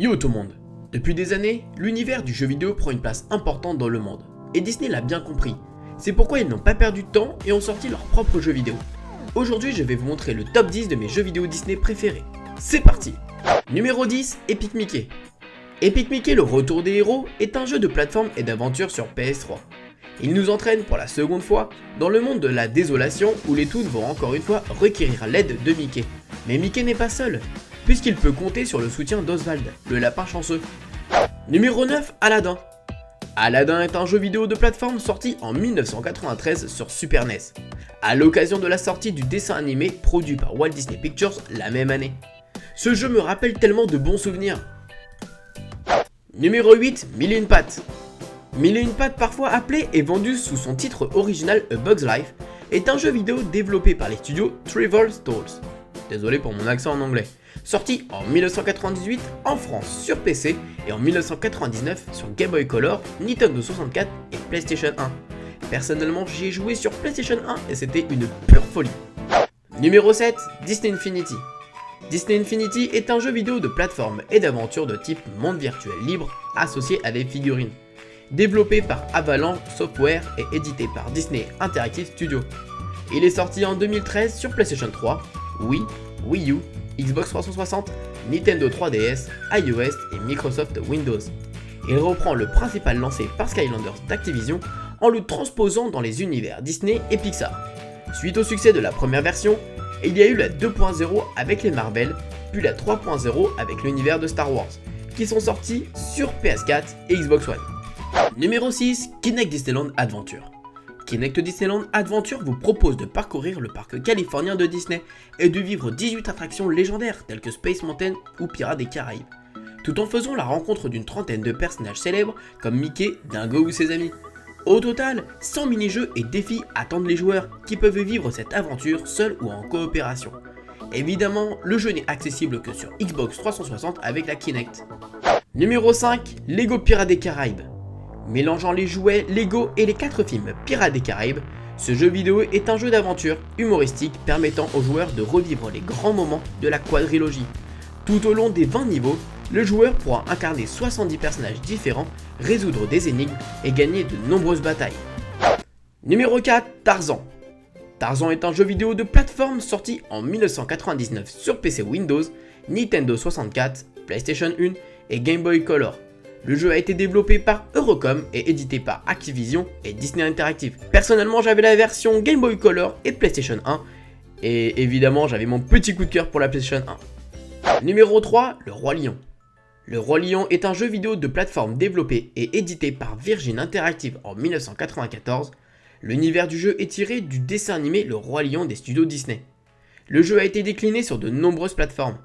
Yo tout le monde. Depuis des années, l'univers du jeu vidéo prend une place importante dans le monde. Et Disney l'a bien compris. C'est pourquoi ils n'ont pas perdu de temps et ont sorti leur propre jeu vidéo. Aujourd'hui, je vais vous montrer le top 10 de mes jeux vidéo Disney préférés. C'est parti. Numéro 10, Epic Mickey. Epic Mickey, le retour des héros, est un jeu de plateforme et d'aventure sur PS3. Il nous entraîne pour la seconde fois dans le monde de la désolation où les toons vont encore une fois requérir l'aide de Mickey. Mais Mickey n'est pas seul, puisqu'il peut compter sur le soutien d'Oswald, le lapin chanceux. Numéro 9, Aladdin. Aladdin est un jeu vidéo de plateforme sorti en 1993 sur Super NES, à l'occasion de la sortie du dessin animé produit par Walt Disney Pictures la même année. Ce jeu me rappelle tellement de bons souvenirs. Numéro 8, Mille et une pattes. Mille et une pattes, parfois appelé et vendu sous son titre original A Bug's Life, est un jeu vidéo développé par les studios Treevolve Tools. Désolé pour mon accent en anglais. Sorti en 1998 en France sur PC et en 1999 sur Game Boy Color, Nintendo 64 et PlayStation 1. Personnellement, j'y ai joué sur PlayStation 1 et c'était une pure folie. Numéro 7, Disney Infinity. Disney Infinity est un jeu vidéo de plateforme et d'aventure de type monde virtuel libre associé à des figurines. Développé par Avalanche Software et édité par Disney Interactive Studios. Il est sorti en 2013 sur PlayStation 3, Wii, Wii U, Xbox 360, Nintendo 3DS, iOS et Microsoft Windows. Il reprend le principal lancé par Skylanders d'Activision en le transposant dans les univers Disney et Pixar. Suite au succès de la première version, il y a eu la 2.0 avec les Marvel, puis la 3.0 avec l'univers de Star Wars, qui sont sortis sur PS4 et Xbox One. Numéro 6, Kinect Disneyland Adventure. Kinect Disneyland Adventure vous propose de parcourir le parc californien de Disney et de vivre 18 attractions légendaires telles que Space Mountain ou Pirates des Caraïbes, tout en faisant la rencontre d'une trentaine de personnages célèbres comme Mickey, Dingo ou ses amis. Au total, 100 mini-jeux et défis attendent les joueurs qui peuvent vivre cette aventure seuls ou en coopération. Évidemment, le jeu n'est accessible que sur Xbox 360 avec la Kinect. Numéro 5, Lego Pirates des Caraïbes. Mélangeant les jouets Lego et les 4 films Pirates des Caraïbes, ce jeu vidéo est un jeu d'aventure humoristique permettant aux joueurs de revivre les grands moments de la quadrilogie. Tout au long des 20 niveaux, le joueur pourra incarner 70 personnages différents, résoudre des énigmes et gagner de nombreuses batailles. Numéro 4, Tarzan. Tarzan est un jeu vidéo de plateforme sorti en 1999 sur PC Windows, Nintendo 64, PlayStation 1 et Game Boy Color. Le jeu a été développé par Eurocom et édité par Activision et Disney Interactive. Personnellement, j'avais la version Game Boy Color et PlayStation 1. Et évidemment, j'avais mon petit coup de cœur pour la PlayStation 1. Numéro 3, Le Roi Lion. Le Roi Lion est un jeu vidéo de plateforme développé et édité par Virgin Interactive en 1994. L'univers du jeu est tiré du dessin animé Le Roi Lion des studios Disney. Le jeu a été décliné sur de nombreuses plateformes.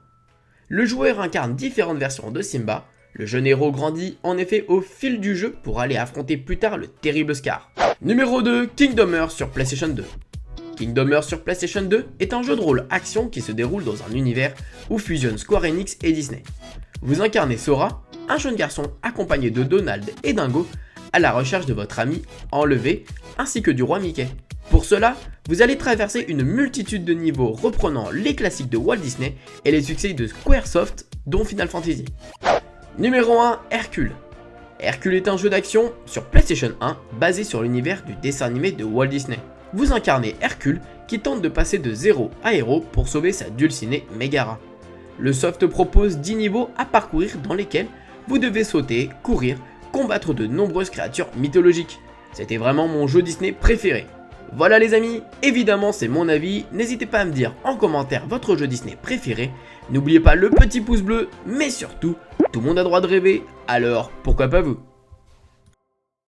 Le joueur incarne différentes versions de Simba. Le jeune héros grandit en effet au fil du jeu pour aller affronter plus tard le terrible Scar. Numéro 2, Kingdom Hearts sur PlayStation 2. Kingdom Hearts sur PlayStation 2 est un jeu de rôle action qui se déroule dans un univers où fusionnent Square Enix et Disney. Vous incarnez Sora, un jeune garçon accompagné de Donald et Dingo à la recherche de votre ami enlevé ainsi que du roi Mickey. Pour cela, vous allez traverser une multitude de niveaux reprenant les classiques de Walt Disney et les succès de Squaresoft dont Final Fantasy. Numéro 1, Hercule. Hercule est un jeu d'action sur PlayStation 1 basé sur l'univers du dessin animé de Walt Disney. Vous incarnez Hercule qui tente de passer de 0 à héros pour sauver sa dulcinée Megara. Le soft propose 10 niveaux à parcourir dans lesquels vous devez sauter, courir, combattre de nombreuses créatures mythologiques. C'était vraiment mon jeu Disney préféré. Voilà les amis, évidemment c'est mon avis, n'hésitez pas à me dire en commentaire votre jeu Disney préféré. N'oubliez pas le petit pouce bleu, mais surtout, tout le monde a droit de rêver, alors pourquoi pas vous?